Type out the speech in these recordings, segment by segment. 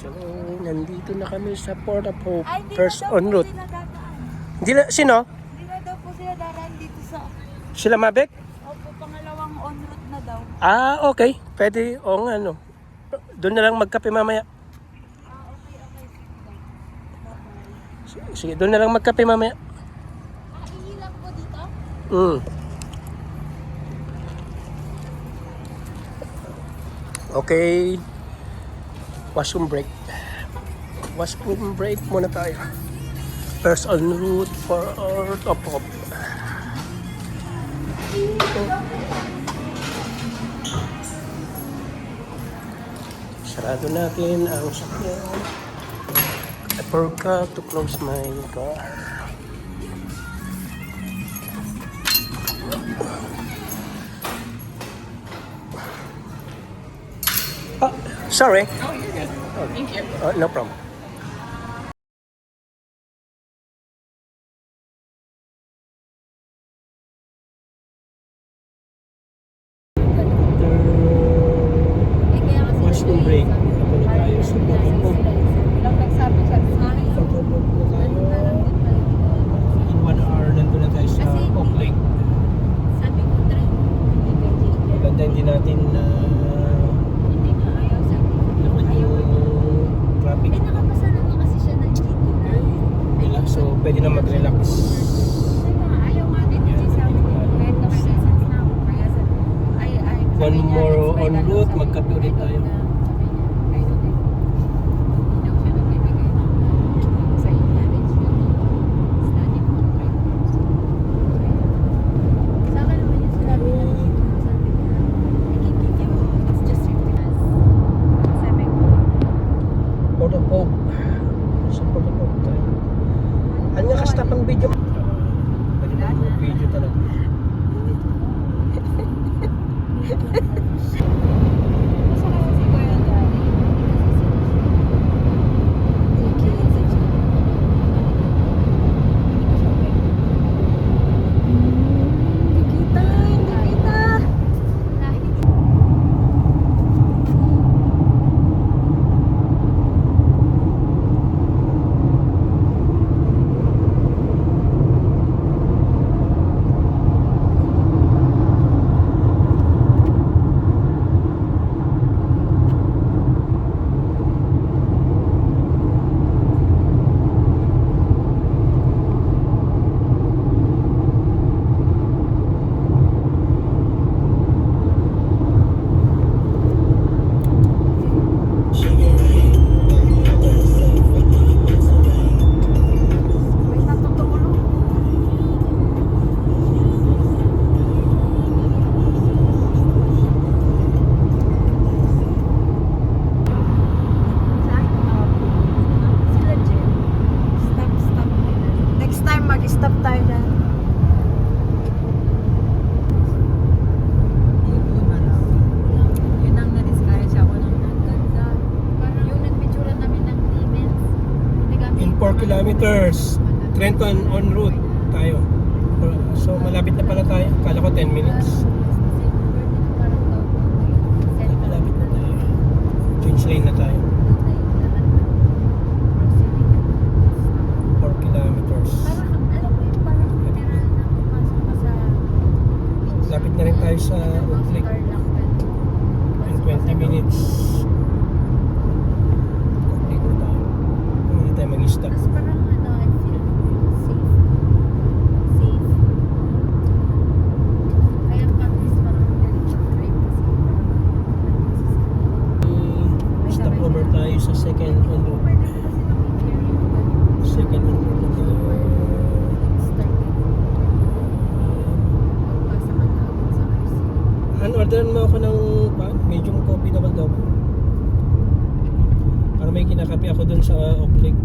So, nandito na kami sa Port of Hope. Ay, hindi First na daw en po route. sila dadaan. Hindi na, sino? Hindi na daw po sila dadaan dito sa... Sila Mabek? Opo, pangalawang en route na daw. Ah, okay. Pwede. O nga, ano. Doon na lang magkape mamaya. Okay. Sige, doon na lang magkape mamaya. Ihilang po dito? Okay. Washroom break. Washroom break muna tayo. First en route for Port of Hope. Sarado natin ang sakyan. I forgot to close my car. Oh, sorry. Oh, you're good. Thank you. No problem. Washroom break. Ito na tayo sa Port of Hope. Ilang nagsabi siya sa akin. Port of Hope na tayo. In 1 hour, nandun na tayo sa Oak Lake. Sabi ko, try. Maganda hindi natin Hindi nga ayaw sabi ko. naman yung traffic. Eh, nakapasa naman kasi siya ng GT. Wala. So, pwede na mag-relax. Ayaw nga din niya sabi ko. Kahit na may license na ako. Kaya sabi ko, One more en route, magkape ulit tayo. Port of Hope. Sa Port of Hope tayo. Ano nga ka-stop ang video? Pwede na mag-video talaga. Next time mag-stop tayo dyan. Yun ang na-discourage ako nung nagkanda. Yung nagpicturan namin ng 3 minutes. In 4 kilometers, Trenton en route tayo. So, malapit na pala tayo. Kala ko 10 minutes. Malapit na tayo. Change lane na tayo. 4 kilometers. Lapit na rin tayo sa Oak Lake. In 20 minutes. Oak Lake na tayo. Kung hindi tayo mag-stop. Tapos parang ano, I feel safe. Safe. Kaya practice parang ganito drive kasi Stop over tayo sa second en route. pwede ko kasi makikare yung ganito. Second en route na tayo. Start it. Pagpasa ka na agad sa RC. Orderan mo ako ng medium coffee double daw. Para may kinakape ako dun sa Oak Lake.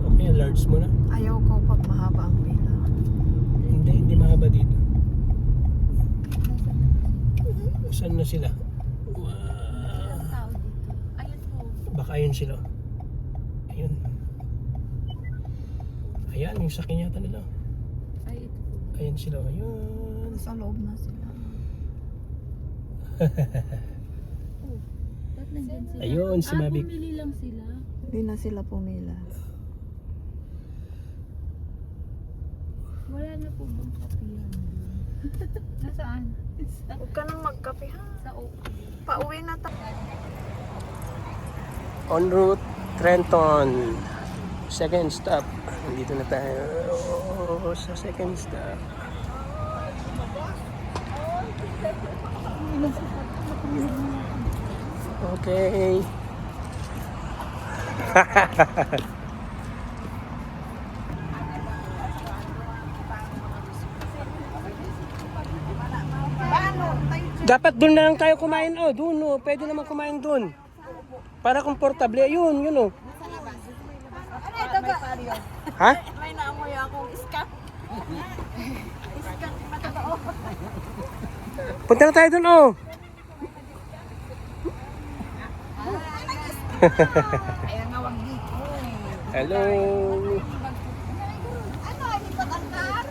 Okay, large mo na. Ayaw ko pag mahaba ang pila. Hindi mahaba dito. Saan na sila? Ang tao dito. Ayun po. Baka ayun sila. Ayun. Ayan, yung sakin yata nila. Ay, ito po. Ayan sila. Ayun. Sa loob na sila. Oh, that's nandyan sila? Ayun, si Mavic. Pumili lang sila. Hindi na sila pumila. Wala na po bang kapihan doon? Nasaan? Huwag ka nang magkape ha. Sa OK. Pauwi na tayo. En route, Trenton. Second stop. Nandito na tayo sa second stop. Okay. Dapat doon na lang tayo kumain. Oh, doon oh. Pwede naman kumain doon. Para komportable. Yun, yun oh. Ha? May naamoy akong iska. Iska, matotoo. Punta na tayo doon oh. Ayan nga, wag dito. Hello. Ano, hindi pa kantar?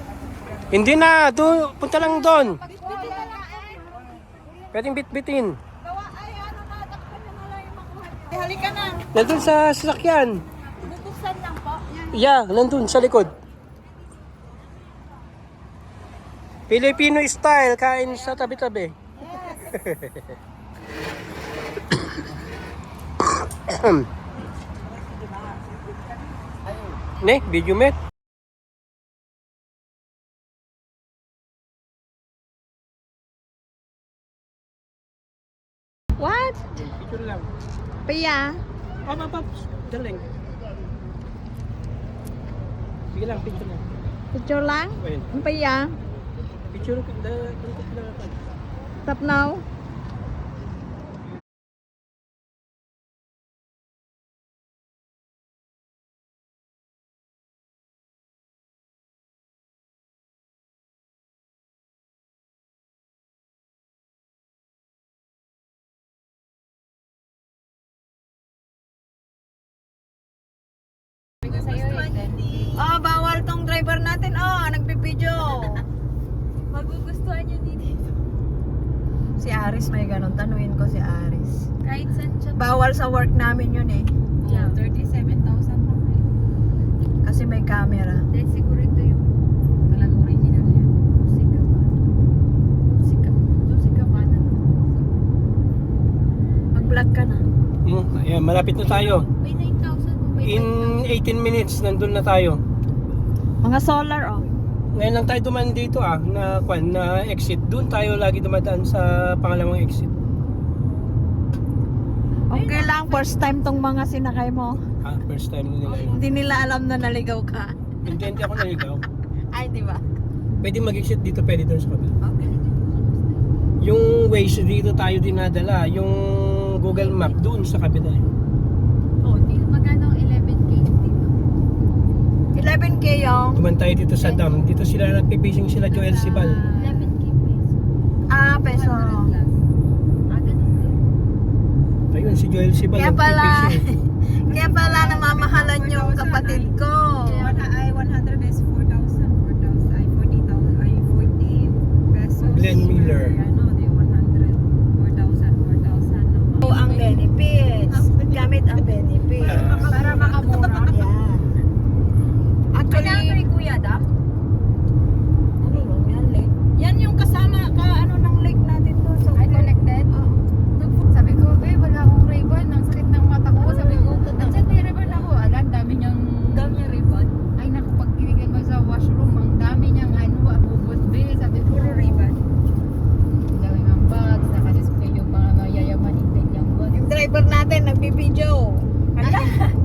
Hindi na. Doon, punta lang doon. Pwedeng bitbitin. Gawa, ay, ano na, takpan na lang yung makuha. Halika na. Nandun sa sasakyan. Bubuksan lang po. Yan. Yeah, nandun sa likod. Filipino style, kain sa tabi-tabi. Ne, video met. What? Picture lang. Pia? Paps, daling. Sige lang, picture lang. Picture lang? Wait, Pia? picture lang. Stop now? Oh, bawal tong driver natin. Oh, nagpipidyo. Magugustuhan nyo dito. Si Aris may ganun. Tanuin ko si Aris. Kahit saan siya. Bawal sa work namin yun eh. Yeah, 37,000 pa kayo. Kasi may camera. Dahil siguro ito yung talagang original yan. Musika ba? Musika ba na? Mag-vlog ka na. Ayan, malapit na tayo. May 9,000. May In 18 minutes, nandun na tayo. Mga solar oh. Ngayon lang tayo dumaan dito na exit. Doon tayo lagi dumadaan sa pangalawang exit. Okay lang, first time tong mga sinakay mo. First time nila yun. Hindi nila alam na naligaw ka. Hindi ako naligaw. Ay, di ba? Pwede mag-exit dito, pwede doon sa kabila. Okay. Yung Waze dito tayo dinadala. Yung Google Map doon sa kabila. Oh, magkano ang 11K dito? 11K yung... Duman tayo dito sa dam. Dito sila nagpipishing sila Joel Sibal. 11K peso. Ah, peso. 100 plus. Ganun din. Ayun, si Joel Sibal Kaya pala, nagpipishing. kaya pala namamahalan yung kapatid ko. Ay, 100 is 4,000, 4,000, ay 40,000, ay 40 pesos. Glenn Miller. Ano, di 100, 4,000, 4,000. No? O, ang benefits. Gamit ang benefits. Para makamura. Yan. Actually, Ano ito Kuya Dam? ano lang yan, lake? Yan yung kasama ka, ano ng lake natin to. So, Ay, connected? Sabi ko, babe, wala akong ribbon. Ang sakit ng mata ko. Sabi ko, nandiyan may ribbon ako. Alam, dami niyang... dami yung ribbon. Ay, naku, pag tinignan mo sa washroom, ang dami niyang abubot, babe. Sabi ko, Puro ribbon. ang dami ng bags, naka-display yung mga mayayamanin din yung bags. Yung driver natin, nagbibideo. Hala.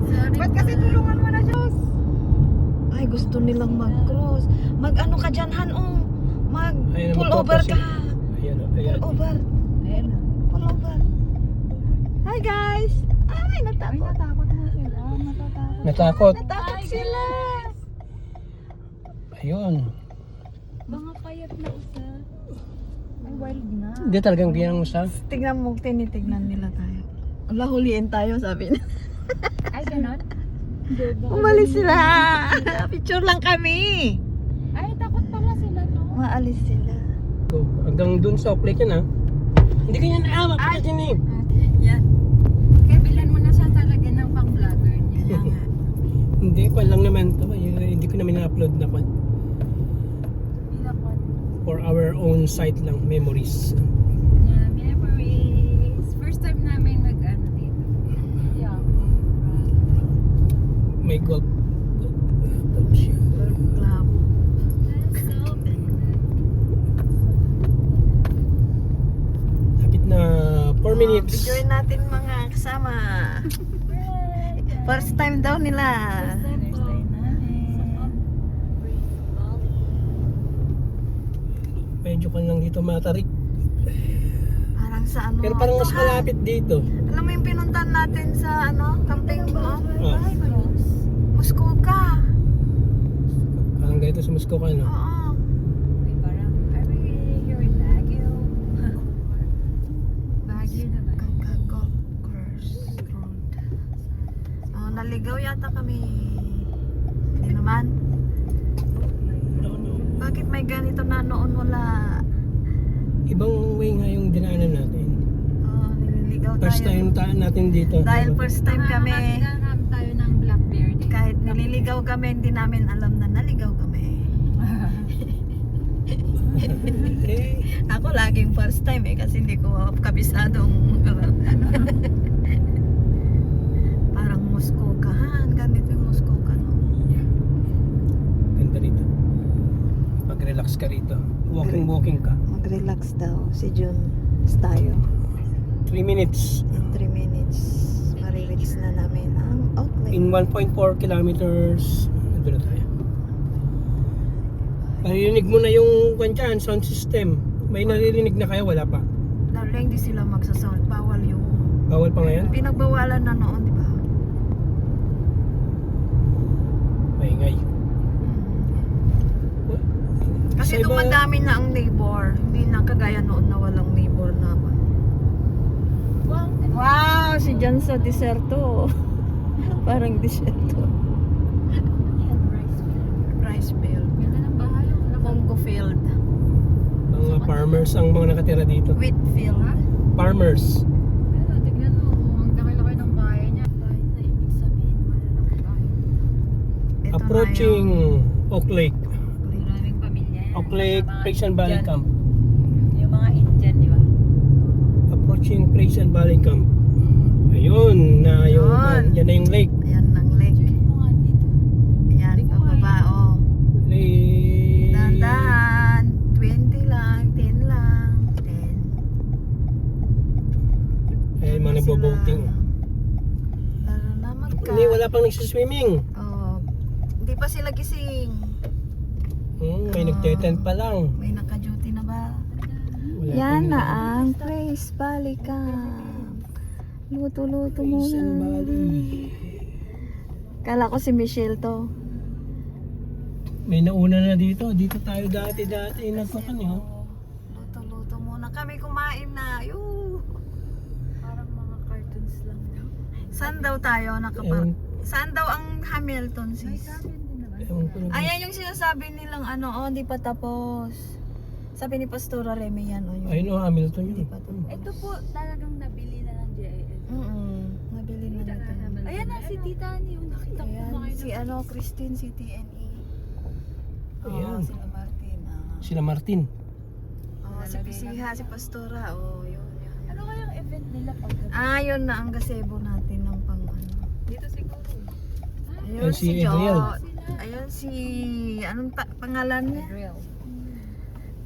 Sorry. Ba't kasi tulungan mo na Diyos? Ay, gusto nilang mag-cross. Mag-ano ka dyan, Han, oh. Ayun, Mag-pull over magpapasin. ka. Ayan, ayan. Pull over. Ayan na. Pull over. Hi, guys. Ay, natakot. Natakot mo sila. Natatakot. Natakot. Natakot sila. Ayun. Mga payat na isa. Ay, wild na. Hindi talagang ginang usa. Tignan mo, tinitignan nila tayo. Ala, huliin tayo, sabi na. Ay, ganon? Umalis sila. Picture lang kami. Ay, takot pala sila, no? Maalis sila. Hanggang dun sa Oakland yan ha. Hindi ganyan na. Bakit yan eh. Yan. sight lang, memories. Yeah, memories. First time namin nag-ano dito. Yeah. May golf. Club. Lapit na 4 minutes. Join natin mga kasama. First time daw nila. First time namin. Medyo kan lang dito matarik. Parang sa ano. Pero parang mas Tuhan. malapit dito. Alam mo yung pinuntan natin sa ano, camping mo? Ah, Muskoka. parang ganito sa Muskoka, no? Oo. Uy, parang, are we here in Baguio? Baguio naman. Golf course road. Oh, naligaw yata kami. Hindi naman. No, no. Bakit may ganito na noon wala? Ibang way nga yung dinaanan natin. Oh, nililigaw tayo. First time natin dito. Dahil first time kami, Nakakam tayo ng Blackberry. kahit nililigaw kami, hindi namin alam na naligaw kami. Eh, Ako laging first time kasi hindi ko kabisadong parang Muskoka. Ganito yung Muskoka, no? yeah. Ganda rito. Pag-relax ka rito. Walking ka. Mag-relax daw si Jun. Tayo. 3 minutes. In 3 minutes, marireach na namin ang outlet. In 1.4 kilometers. Nandun na tayo. Naririnig mo na yung kwantiyan, sound system. May naririnig na kayo? Wala pa. Lalo hindi sila magsasound. Bawal yung... Bawal pa ngayon? Pinagbawalan na noon, di ba? Maingay. Kasi Sa iba- dumadami na ang neighbor. Hindi na kagaya noon na walang neighbor na. Wow! Si Jan sa deserto. Parang deserto. Rice field. Ganda ng bahay. Bongo field. Mga farmers ang mga nakatira dito. Wheat field. Farmers. Pero tignan mo, ang laki-laki ng bahay niya. Bahay na ibig sabihin, malalaki bahay. Ito Approaching Oak Lake. Maraming pamilya. Oak Lake, Praisan Valley Camp. Yung mga Indian, di ba? Approaching Praisan Valley Camp. Ayun, na yung, Yun. yan na yung lake. Ayan ang lake. Yung mga dito. Ayan, pababa, oh. Lake. Dahan-dahan. 20 lang, 10 lang. 10. Ayun, mga nagbo-boating. Lalo na magka. Hindi, wala pang nagsiswimming. Oh, hindi pa sila gising. May nagtetent pa lang. May naka-duty na ba? Wala Yan pang na ang place, balikan. Luto-luto Praisan muna. Valley. Kala ko si Michelle to. May nauna na dito. Dito tayo dati nagkukan eh. Luto-luto muna kami, kumain na. Yoo. Parang mga cartoons lang. Saan daw tayo Saan daw ang Hamilton sis? Ayan yung sinasabi nilang ano, oh, hindi pa tapos. Sabi ni Pastora Remy yan, oh. Ayun o, Hamilton Hindi yun. pa tapos. Ito po talagang nabili na ng JIS. Nabili na nito. Ayan na si Tita Ani. Yung nakita ko Ayan, kumain si ano, Christine, si TNE. Ayan. Sila Martin. Sila Martin. Si Pisiha, si Pastora, yun. Ano kayang event nila pag Yun na ang gazebo natin ng pang ano. dito siguro? Ayun si si Jo. Adriel. Ayun si, anong pangalan niya? Real.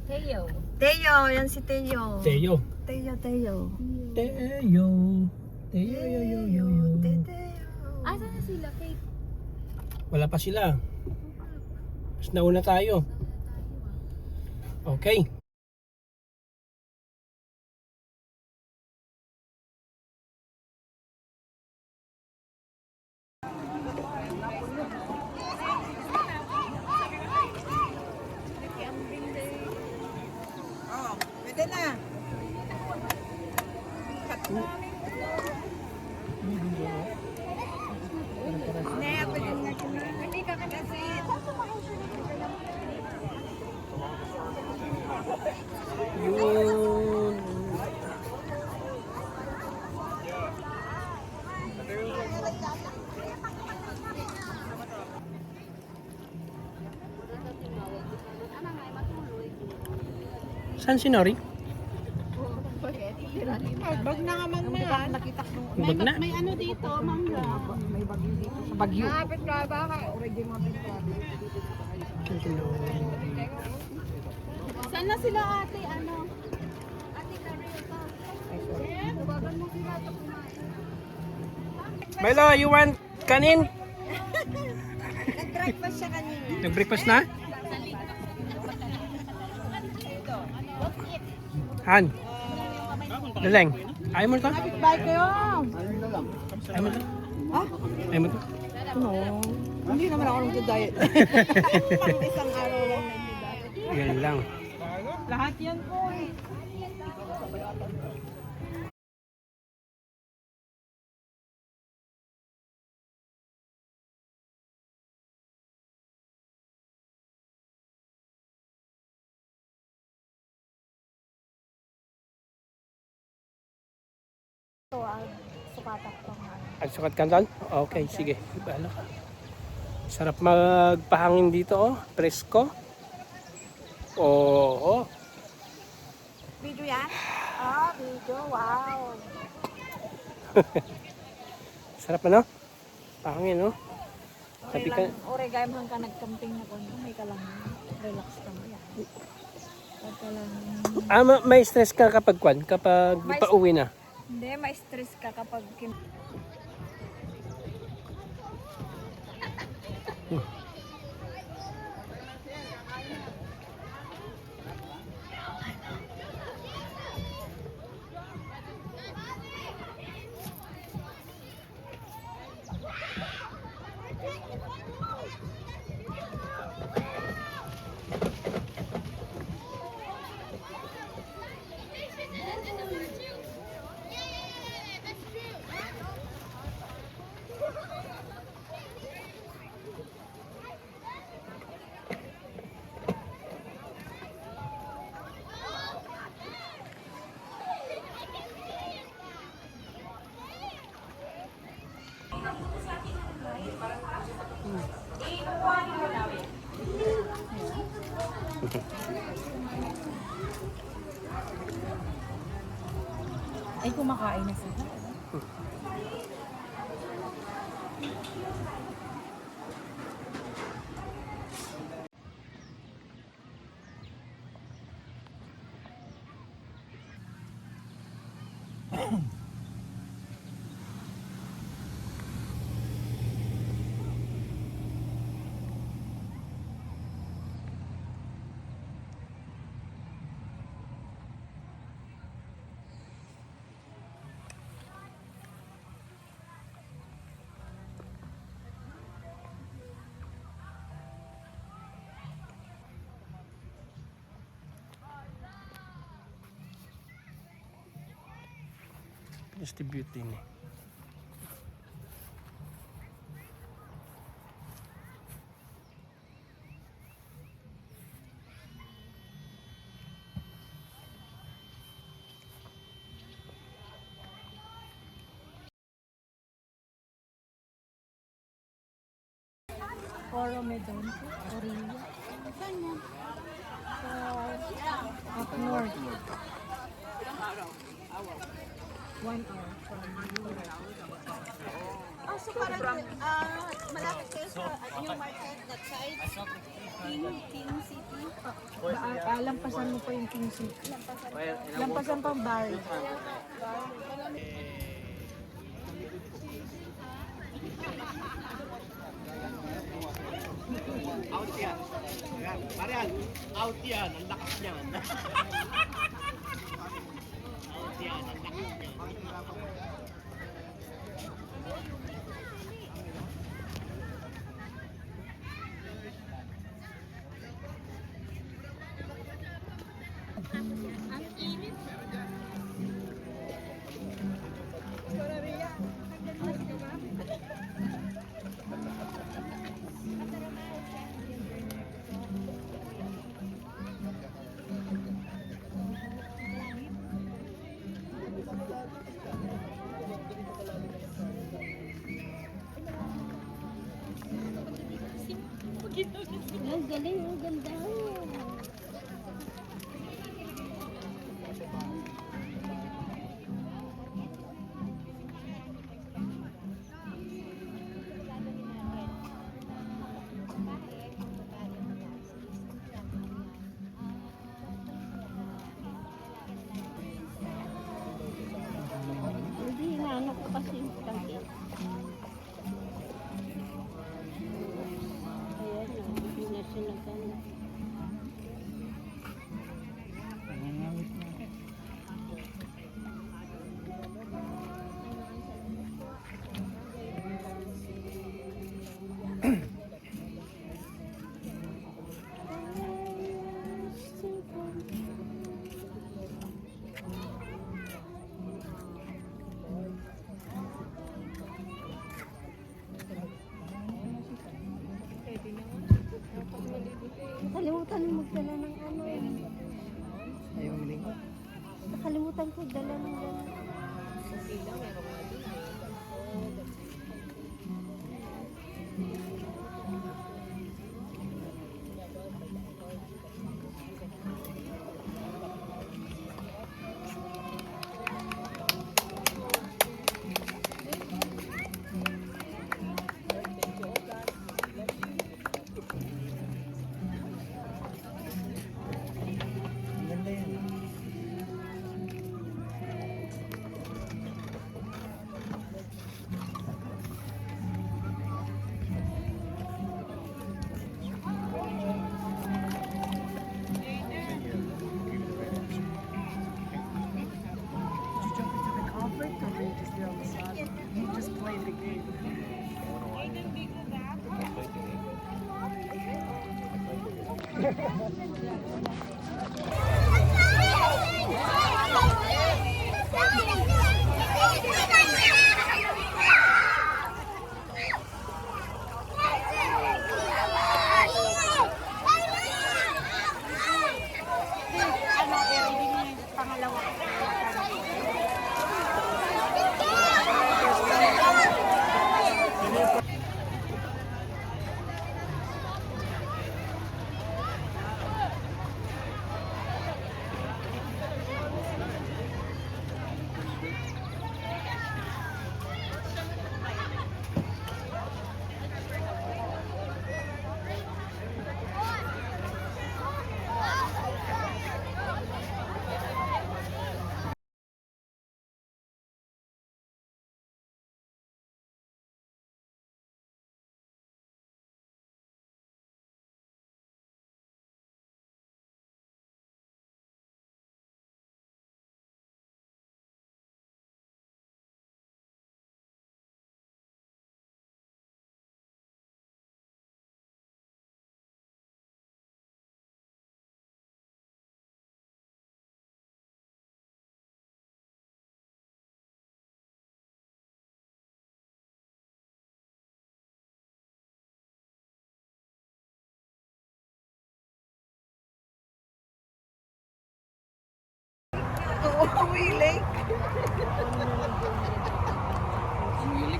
Teo. Teo, yan si Teo. Teo. Teo. Teo. Teo. Yo. Teo. Asa na sila, Kate? Wala pa sila. Mas nauna tayo. Okay. Pwede na. Hindi ka kasi. Saan si Nori? Bag na naman na. Nakita ko. Bag na? May ano dito, mangga. May bagyo dito. Sa bagyo. Kapit ka ba ka? Saan na sila ate? Ano? Milo, you want kanin? Nag-breakfast siya kanina. Nag-breakfast na? Han. Laleng. Ayaw mo ito? Bye kayo. Ayaw mo ito? Ayaw mo ito? Hindi naman ako nag-diet. Isang araw lang nag-diet. Yan lang. Lahat yan po. At sukat ka doon? Okay, sige. Ano? Sarap magpahangin dito, oh. Presko. Oo. Video yan? Ah, video. Wow. Sarap ano? Pahangin, no? Okay Sabi ka, lang. Ore, gaya man ka nag-camping na kung may ka lang. Relax ka mo yan. Huwag ka lang. may stress ka kapag kwan? Kapag May- pauwi na? Hindi, ma-stress ka kapag Ay, kumakain na sila. Distribute din eh. Oro Medon. Orilla. Saan yan? Up north. 1 hour from So parang malapit kayo sa new market that side? King City? lampasan mo pa yung King City. Lampasan pa ang bar. Out yan. Marian, out yan. Ang lakas niyan. Out yan. Ang lakas niyan. Ang galing, ang ganda. nakalimutan magdala ng ano eh. Ayaw lingkod. Nakalimutan ko dala ng dala. Ang ganda yan.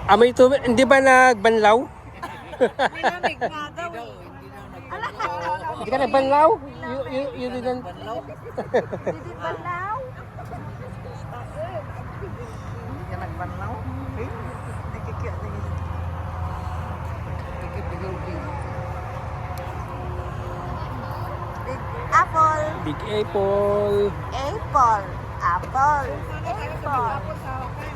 Amoy tubig, hindi ba nagbanlaw? May lamig nga daw eh. Hindi ka nagbanlaw? You didn't... Didit balaw? Hindi ka nagbanlaw? Nagkikya. Big apple. Big apple. Apple. Apple. Apple.